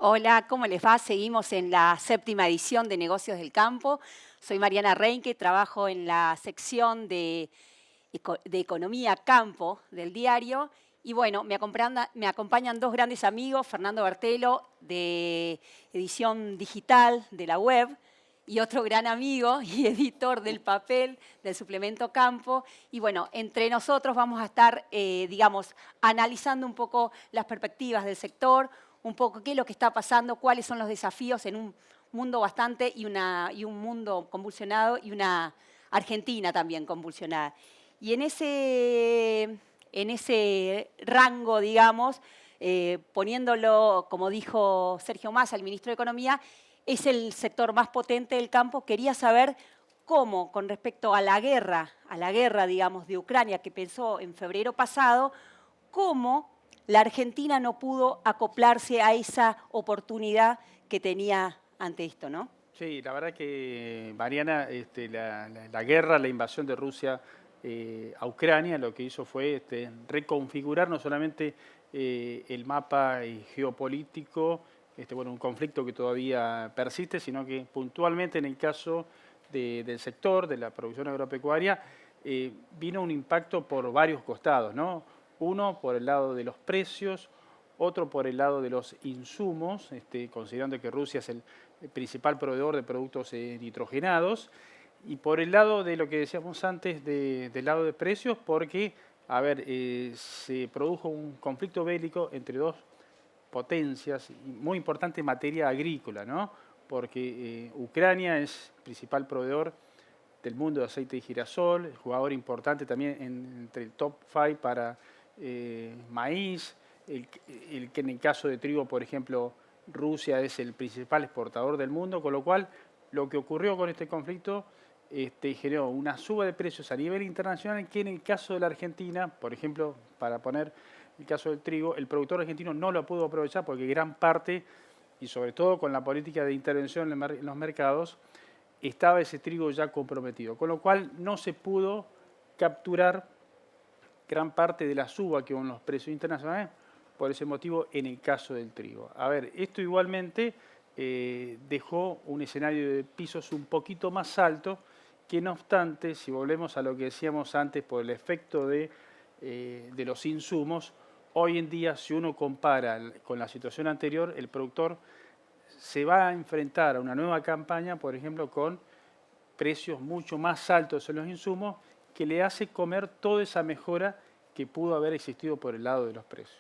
Hola, ¿cómo les va? Seguimos en la séptima edición de Negocios del Campo. Soy Mariana Reinke, trabajo en la sección de Economía Campo del diario. Y bueno, me acompañan dos grandes amigos, Fernando Bertelo, de edición digital de la web, y otro gran amigo y editor del papel del suplemento Campo. Y bueno, entre nosotros vamos a estar, analizando un poco las perspectivas del sector, un poco qué es lo que está pasando, cuáles son los desafíos en un mundo bastante y un mundo convulsionado y una Argentina también convulsionada. Y en ese rango, digamos, poniéndolo, como dijo Sergio Massa, el ministro de Economía, es el sector más potente del campo. Quería saber cómo, con respecto a la guerra, digamos, de Ucrania, que pensó en febrero pasado, cómo la Argentina no pudo acoplarse a esa oportunidad que tenía ante esto, ¿no? Sí, la verdad que, Mariana, la guerra, la invasión de Rusia a Ucrania, lo que hizo fue reconfigurar no solamente el mapa geopolítico, un conflicto que todavía persiste, sino que puntualmente en el caso del sector de la producción agropecuaria, vino un impacto por varios costados, ¿no? Uno, por el lado de los precios, otro por el lado de los insumos, considerando que Rusia es el principal proveedor de productos nitrogenados, y por el lado de lo que decíamos antes, del lado de precios, porque, a ver, se produjo un conflicto bélico entre dos potencias, y muy importante en materia agrícola, ¿no? Porque Ucrania es el principal proveedor del mundo de aceite de girasol, jugador importante también entre el top 5 para maíz, el que en el caso de trigo, por ejemplo, Rusia es el principal exportador del mundo, con lo cual lo que ocurrió con este conflicto generó una suba de precios a nivel internacional que en el caso de la Argentina, por ejemplo, para poner el caso del trigo, el productor argentino no lo pudo aprovechar porque gran parte, y sobre todo con la política de intervención en los mercados, estaba ese trigo ya comprometido, con lo cual no se pudo capturar gran parte de la suba que hubo en los precios internacionales por ese motivo en el caso del trigo. A ver, esto igualmente dejó un escenario de pisos un poquito más alto, que no obstante, si volvemos a lo que decíamos antes por el efecto de los insumos, hoy en día si uno compara con la situación anterior, el productor se va a enfrentar a una nueva campaña, por ejemplo, con precios mucho más altos en los insumos, que le hace comer toda esa mejora que pudo haber existido por el lado de los precios.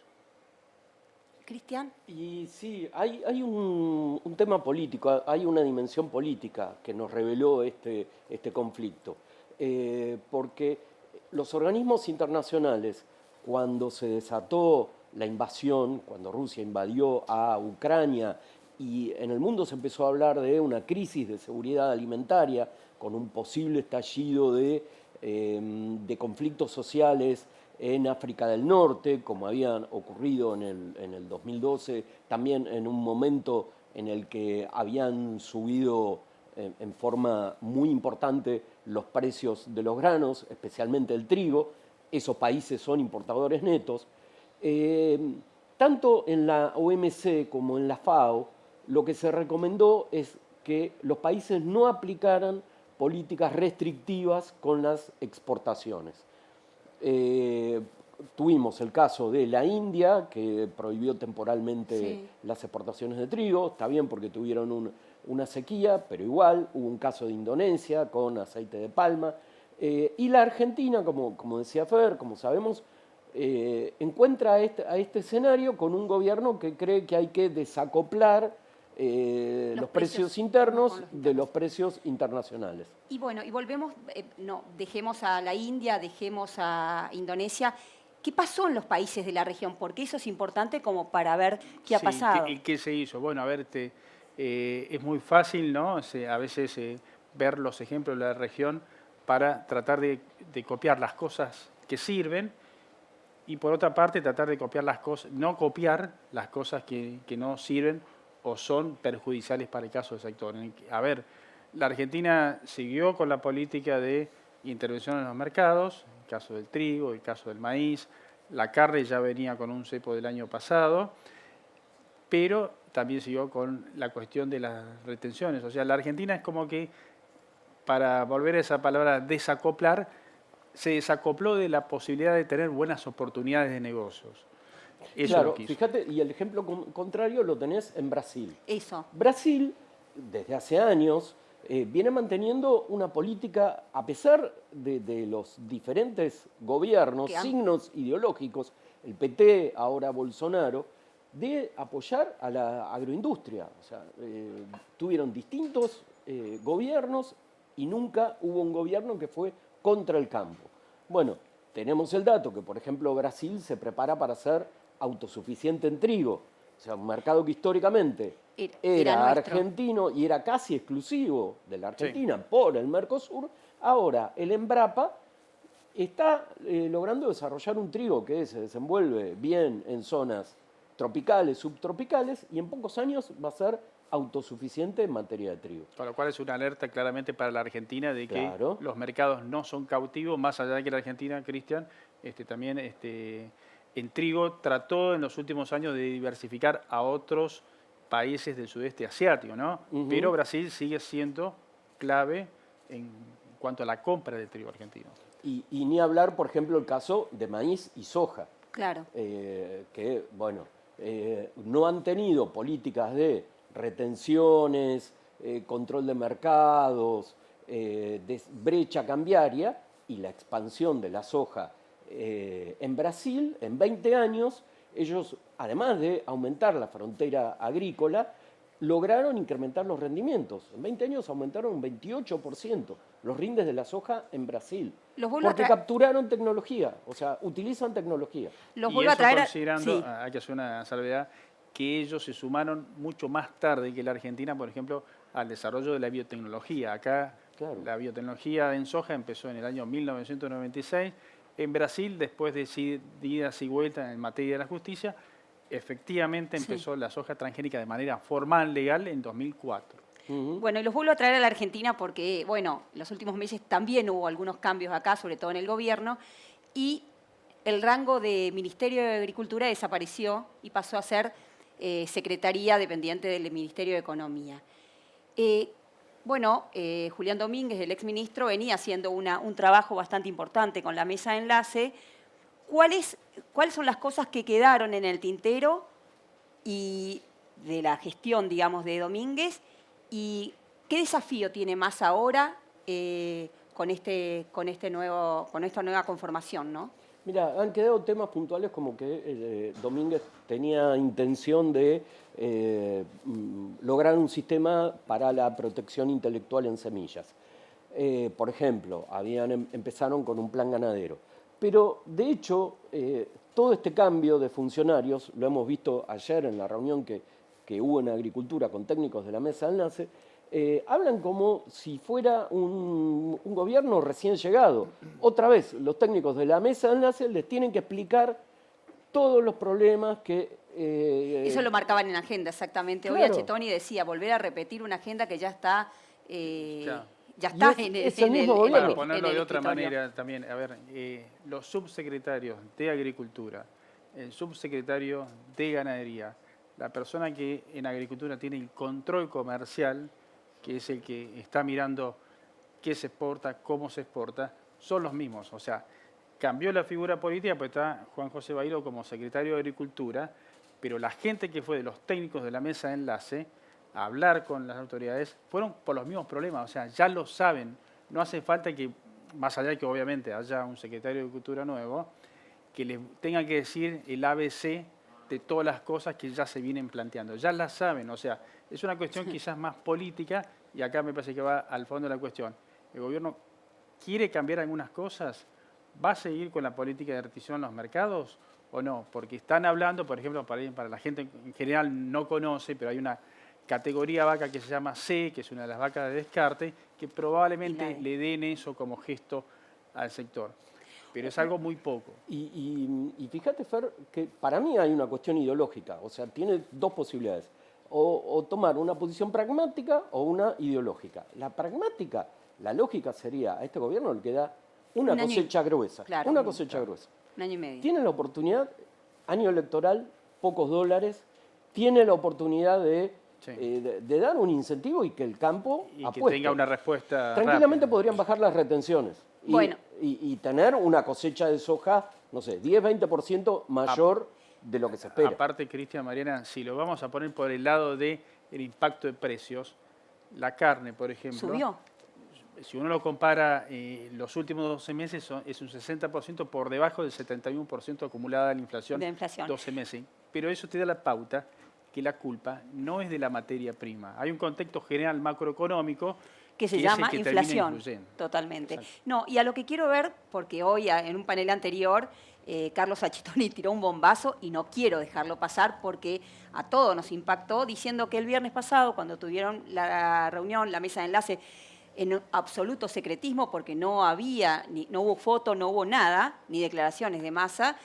Cristian. Y sí, hay un tema político, hay una dimensión política que nos reveló este conflicto. Porque los organismos internacionales, cuando se desató la invasión, cuando Rusia invadió a Ucrania y en el mundo se empezó a hablar de una crisis de seguridad alimentaria con un posible estallido de conflictos sociales en África del Norte, como habían ocurrido en el 2012, también en un momento en el que habían subido en forma muy importante los precios de los granos, especialmente el trigo. Esos países son importadores netos. Tanto en la OMC como en la FAO, lo que se recomendó es que los países no aplicaran políticas restrictivas con las exportaciones. Tuvimos el caso de la India, que prohibió temporalmente Sí. las exportaciones de trigo, está bien porque tuvieron una sequía, pero igual hubo un caso de Indonesia con aceite de palma. Y la Argentina, como decía Fer, como sabemos, encuentra a este escenario con un gobierno que cree que hay que desacoplar Los los precios precios unos con internos los de internos. los precios internacionales. Y bueno, y volvemos, no, dejemos a la India, dejemos a Indonesia. ¿Qué pasó en los países de la región? Porque eso es importante como para ver qué ha Sí, pasado. ¿y qué se hizo? Bueno, a ver, es muy fácil, ¿no? A veces ver los ejemplos de la región para tratar de copiar las cosas que sirven y por otra parte tratar de copiar las cosas, no copiar las cosas que no sirven o son perjudiciales para el caso del sector. A ver, la Argentina siguió con la política de intervención en los mercados, el caso del trigo, el caso del maíz, la carne ya venía con un cepo del año pasado, pero también siguió con la cuestión de las retenciones. O sea, la Argentina es como que, para volver a esa palabra desacoplar, se desacopló de la posibilidad de tener buenas oportunidades de negocios. Eso Claro, lo quiso. fíjate, y el ejemplo contrario lo tenés en Brasil. Eso. Brasil, desde hace años, viene manteniendo una política, a pesar de los diferentes gobiernos, signos ideológicos, el PT, ahora Bolsonaro, de apoyar a la agroindustria. O sea, tuvieron distintos gobiernos y nunca hubo un gobierno que fue contra el campo. Bueno, tenemos el dato que, por ejemplo, Brasil se prepara para ser autosuficiente en trigo. O sea, un mercado que históricamente era argentino y era casi exclusivo de la Argentina por el Mercosur. Ahora, el Embrapa está logrando desarrollar un trigo que se desenvuelve bien en zonas tropicales, subtropicales, y en pocos años va a ser autosuficiente en materia de trigo. Con lo cual es una alerta claramente para la Argentina de que los mercados no son cautivos, más allá de que la Argentina, Cristian, también en trigo trató en los últimos años de diversificar a otros países del sudeste asiático, ¿no? Pero Brasil sigue siendo clave en cuanto a la compra de trigo argentino. Y ni hablar, por ejemplo, el caso de maíz y soja. Claro. Que, bueno, no han tenido políticas de retenciones, control de mercados, de brecha cambiaria, y la expansión de la soja en Brasil, en 20 años, ellos, además de aumentar la frontera agrícola, lograron incrementar los rendimientos. En 20 años aumentaron un 28% los rindes de la soja en Brasil. Porque capturaron tecnología, o sea, utilizan tecnología. Los vuelvo a traer considerando, hay que hacer una salvedad, que ellos se sumaron mucho más tarde que la Argentina, por ejemplo, al desarrollo de la biotecnología. Acá la biotecnología en soja empezó en el año 1996. En Brasil, después de idas y vueltas en materia de la justicia, efectivamente empezó la soja transgénica de manera formal, legal, en 2004. Bueno, y los vuelvo a traer a la Argentina porque, bueno, en los últimos meses también hubo algunos cambios acá, sobre todo en el gobierno, y el rango de Ministerio de Agricultura desapareció y pasó a ser Secretaría dependiente del Ministerio de Economía. Julián Domínguez, el exministro, venía haciendo un trabajo bastante importante con la mesa de enlace. ¿Cuáles son las cosas que quedaron en el tintero y de la gestión, digamos, de Domínguez? ¿Y qué desafío tiene más ahora con esta nueva conformación, ¿no? Mira, han quedado temas puntuales como que Domínguez tenía intención de lograr un sistema para la protección intelectual en semillas. Por ejemplo, empezaron con un plan ganadero. Pero, de hecho, todo este cambio de funcionarios, lo hemos visto ayer en la reunión que hubo en Agricultura con técnicos de la mesa de enlace, hablan como si fuera un gobierno recién llegado. Otra vez, los técnicos de la mesa de enlace les tienen que explicar todos los problemas que... Eso lo marcaban en la agenda, exactamente. Hoy Achetoni decía, volver a repetir una agenda que ya está... Ya está en el mismo gobierno. Para ponerlo de otra manera también, a ver, los subsecretarios de Agricultura, el subsecretario de Ganadería, la persona que en Agricultura tiene el control comercial, que es el que está mirando qué se exporta, cómo se exporta, son los mismos. O sea, cambió la figura política, pues está Juan José Bailo como secretario de Agricultura, pero la gente que fue de los técnicos de la mesa de enlace a hablar con las autoridades fueron por los mismos problemas. O sea, ya lo saben. No hace falta que, más allá de que obviamente haya un secretario de Agricultura nuevo, que le tenga que decir el ABC de todas las cosas que ya se vienen planteando. Ya las saben, o sea, es una cuestión quizás más política, y acá me parece que va al fondo de la cuestión. ¿El gobierno quiere cambiar algunas cosas? ¿Va a seguir con la política de restricción en los mercados o no? Porque están hablando, por ejemplo, para la gente en general no conoce, pero hay una categoría vaca que se llama C, que es una de las vacas de descarte, que probablemente le den eso como gesto al sector. Pero es algo muy poco. Y fíjate, Fer, que para mí hay una cuestión ideológica. O sea, tiene dos posibilidades. O tomar una posición pragmática o una ideológica. La pragmática, la lógica sería, a este gobierno le queda una cosecha gruesa. Claro, una cosecha gruesa. Un año y medio. Tienen la oportunidad, año electoral, pocos dólares, tiene la oportunidad de, Sí. de dar un incentivo y que el campo Y que apueste. tenga una respuesta Tranquilamente rápida. podrían bajar las retenciones y, Bueno. y tener una cosecha de soja, no sé, 10-20% mayor de lo que se espera. Aparte, Cristian, Mariana, si lo vamos a poner por el lado del impacto de precios, la carne, por ejemplo, Subió. si uno lo compara, los últimos 12 meses es un 60% por debajo del 71% acumulada de la inflación, De inflación. 12 meses. Pero eso te da la pauta que la culpa no es de la materia prima. Hay un contexto general macroeconómico Que se es el llama que termina inflación. influyendo. Totalmente. Exacto. No, y a lo que quiero ver, porque hoy en un panel anterior Carlos Achitoni tiró un bombazo y no quiero dejarlo pasar porque a todos nos impactó diciendo que el viernes pasado, cuando tuvieron la reunión, la mesa de enlace, en absoluto secretismo, porque no había, no hubo foto, no hubo nada, ni declaraciones de Massa.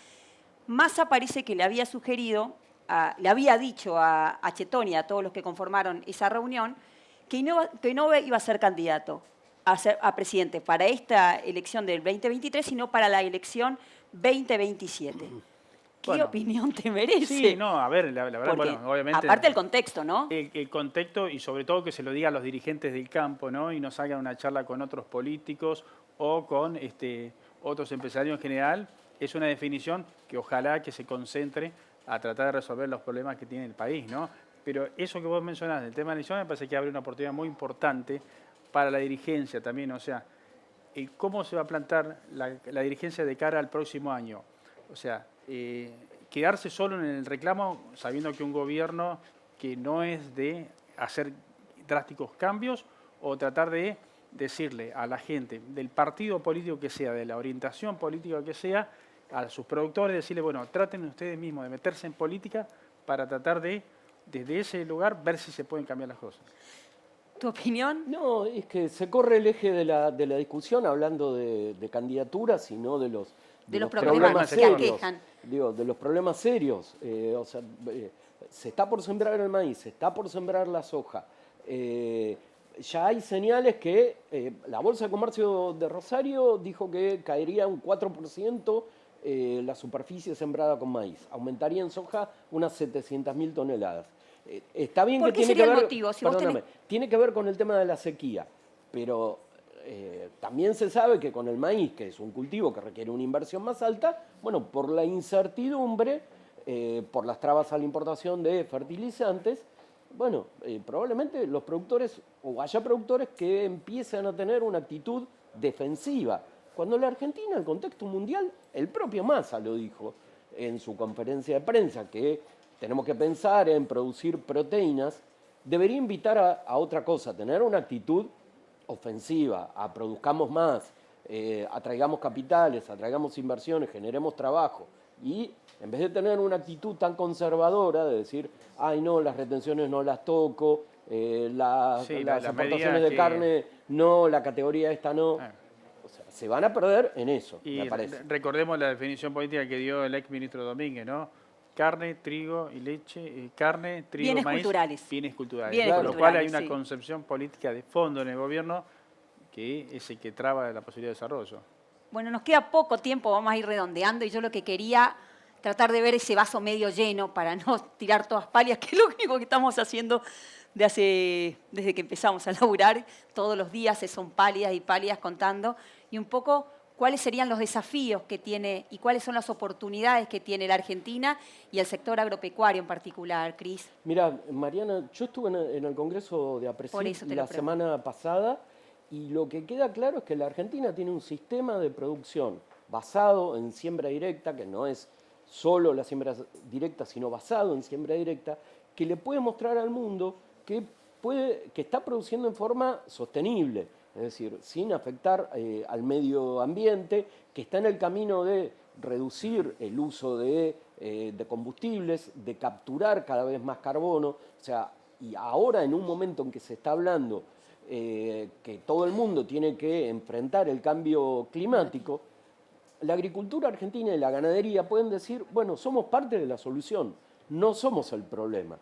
Massa parece que le había sugerido, le había dicho a Achitoni, a todos los que conformaron esa reunión, que no iba a ser candidato a presidente para esta elección del 2023, sino para la elección 2027. ¿Qué Bueno, opinión te merece? Sí, no, a ver, la verdad, Porque, bueno, obviamente... aparte del contexto, ¿no? El contexto y sobre todo que se lo diga a los dirigentes del campo, ¿no? Y no salgan una charla con otros políticos o con otros empresarios en general, es una definición que ojalá que se concentre a tratar de resolver los problemas que tiene el país, ¿no? Pero eso que vos mencionás del tema de la elección me parece que abre una oportunidad muy importante para la dirigencia también, o sea, cómo se va a plantar la dirigencia de cara al próximo año. O sea, quedarse solo en el reclamo sabiendo que un gobierno que no es de hacer drásticos cambios o tratar de decirle a la gente del partido político que sea, de la orientación política que sea, a sus productores, decirle, bueno, traten ustedes mismos de meterse en política para tratar de, desde ese lugar, ver si se pueden cambiar las cosas. ¿Tu opinión? No, es que se corre el eje de la discusión hablando de candidaturas y no de los problemas que serios. aquejan. Digo, de los problemas serios. O sea, se está por sembrar el maíz, se está por sembrar la soja. Ya hay señales que la Bolsa de Comercio de Rosario dijo que caería un 4% la superficie sembrada con maíz. Aumentaría en soja unas 700.000 toneladas. Está bien ¿Por que qué tiene sería que el ver, motivo? Si vos perdóname, tiene que ver con el tema de la sequía, pero también se sabe que con el maíz, que es un cultivo que requiere una inversión más alta, bueno, por la incertidumbre, por las trabas a la importación de fertilizantes, bueno, probablemente los productores, o haya productores que empiecen a tener una actitud defensiva. Cuando la Argentina, el contexto mundial, el propio Massa lo dijo en su conferencia de prensa, que tenemos que pensar en producir proteínas, debería invitar a otra cosa, tener una actitud ofensiva, a produzcamos más, atraigamos capitales, atraigamos inversiones, generemos trabajo. Y en vez de tener una actitud tan conservadora de decir, ay no, las retenciones no las toco, las exportaciones de carne no, la categoría esta no. O sea, se van a perder en eso, y me parece. Recordemos la definición política que dio el ex ministro Domínguez, ¿no? Carne, trigo y leche, carne, trigo, Bienes maíz, culturales. bienes culturales. Bienes Con lo cual hay culturales, una sí. concepción política de fondo en el gobierno que es el que traba la posibilidad de desarrollo. Bueno, nos queda poco tiempo, vamos a ir redondeando y yo lo que quería tratar de ver ese vaso medio lleno para no tirar todas palias, que es lo único que estamos haciendo desde que empezamos a laburar. Todos los días son pálidas y pálidas contando y un poco cuáles serían los desafíos que tiene y cuáles son las oportunidades que tiene la Argentina y el sector agropecuario en particular, Cris. Mira, Mariana, yo estuve en el Congreso de APRESID la semana pasada y lo que queda claro es que la Argentina tiene un sistema de producción basado en siembra directa, que no es solo la siembra directa, sino basado en siembra directa, que le puede mostrar al mundo que está produciendo en forma sostenible, es decir, sin afectar al medio ambiente, que está en el camino de reducir el uso de combustibles, de capturar cada vez más carbono, o sea, y ahora en un momento en que se está hablando que todo el mundo tiene que enfrentar el cambio climático, la agricultura argentina y la ganadería pueden decir, bueno, somos parte de la solución, no somos el problema.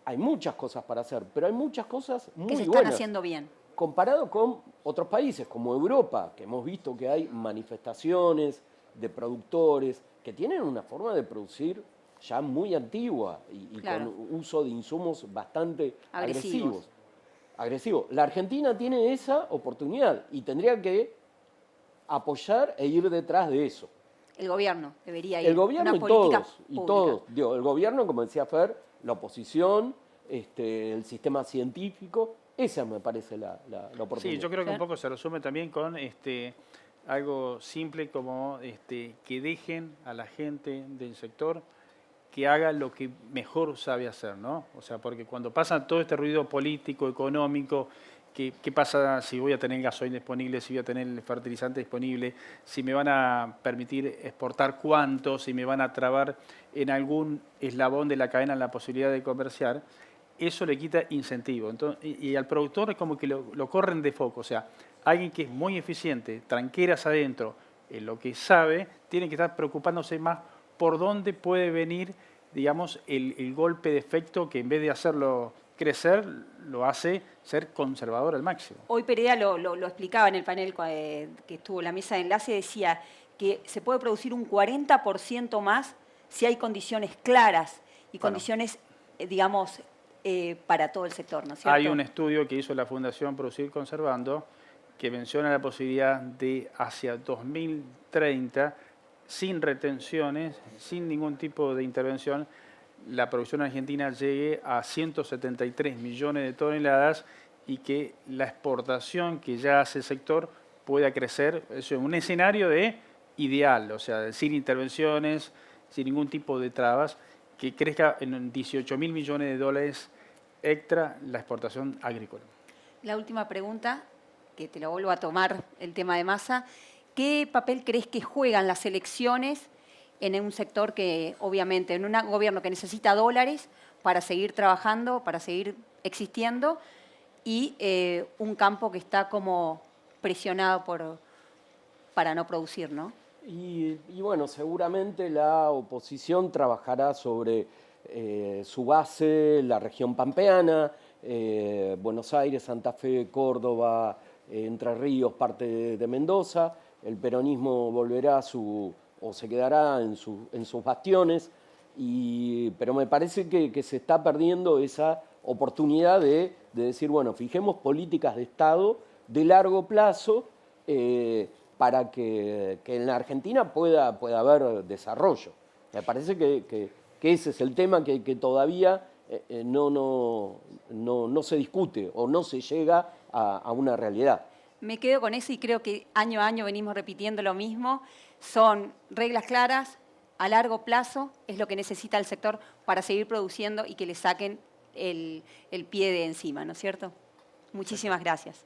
Hay muchas cosas para hacer, pero hay muchas cosas muy buenas. Que se están haciendo bien. Comparado con otros países como Europa, que hemos visto que hay manifestaciones de productores que tienen una forma de producir ya muy antigua y Claro. con uso de insumos bastante Agresivos. agresivos. La Argentina tiene esa oportunidad y tendría que apoyar e ir detrás de eso. El gobierno debería ir. El gobierno una y política todos, y pública. todos. Digo, el gobierno, como decía Fer, la oposición, el sistema científico, esa me parece la oportunidad. Sí, yo creo que un Claro. poco se resume también con algo simple como que dejen a la gente del sector que haga lo que mejor sabe hacer, ¿no? O sea, porque cuando pasa todo este ruido político, económico, ¿qué pasa si voy a tener gasoil disponible, si voy a tener el fertilizante disponible, si me van a permitir exportar cuánto, si me van a trabar en algún eslabón de la cadena la posibilidad de comerciar? Eso le quita incentivo. Entonces, y al productor es como que lo corren de foco. O sea, alguien que es muy eficiente, tranqueras adentro, en lo que sabe, tiene que estar preocupándose más por dónde puede venir, digamos, el golpe de efecto que en vez de hacerlo crecer, lo hace ser conservador al máximo. Hoy Perea lo explicaba en el panel que estuvo en la mesa de enlace, decía que se puede producir un 40% más si hay condiciones claras y Bueno. condiciones, digamos, para todo el sector, ¿no es cierto? Hay un estudio que hizo la Fundación Producir Conservando que menciona la posibilidad de hacia 2030, sin retenciones, sin ningún tipo de intervención, la producción argentina llegue a 173 millones de toneladas y que la exportación que ya hace el sector pueda crecer. Es un escenario ideal, o sea, sin intervenciones, sin ningún tipo de trabas, que crezca en 18.000 millones de dólares extra la exportación agrícola. La última pregunta, que te lo vuelvo a tomar el tema de Massa, ¿qué papel crees que juegan las elecciones en un sector que, obviamente, en un gobierno que necesita dólares para seguir trabajando, para seguir existiendo, y un campo que está como presionado para no producir, ¿no? Y bueno, seguramente la oposición trabajará sobre su base, la región pampeana, Buenos Aires, Santa Fe, Córdoba, Entre Ríos, parte de Mendoza. El peronismo volverá o se quedará en sus bastiones, pero me parece que se está perdiendo esa oportunidad de decir, bueno, fijemos políticas de Estado de largo plazo para que en la Argentina pueda haber desarrollo. Me parece que ese es el tema que todavía no se discute o no se llega a una realidad. Me quedo con eso y creo que año a año venimos repitiendo lo mismo. Son reglas claras, a largo plazo, es lo que necesita el sector para seguir produciendo y que le saquen el pie de encima, ¿no es cierto? Muchísimas gracias.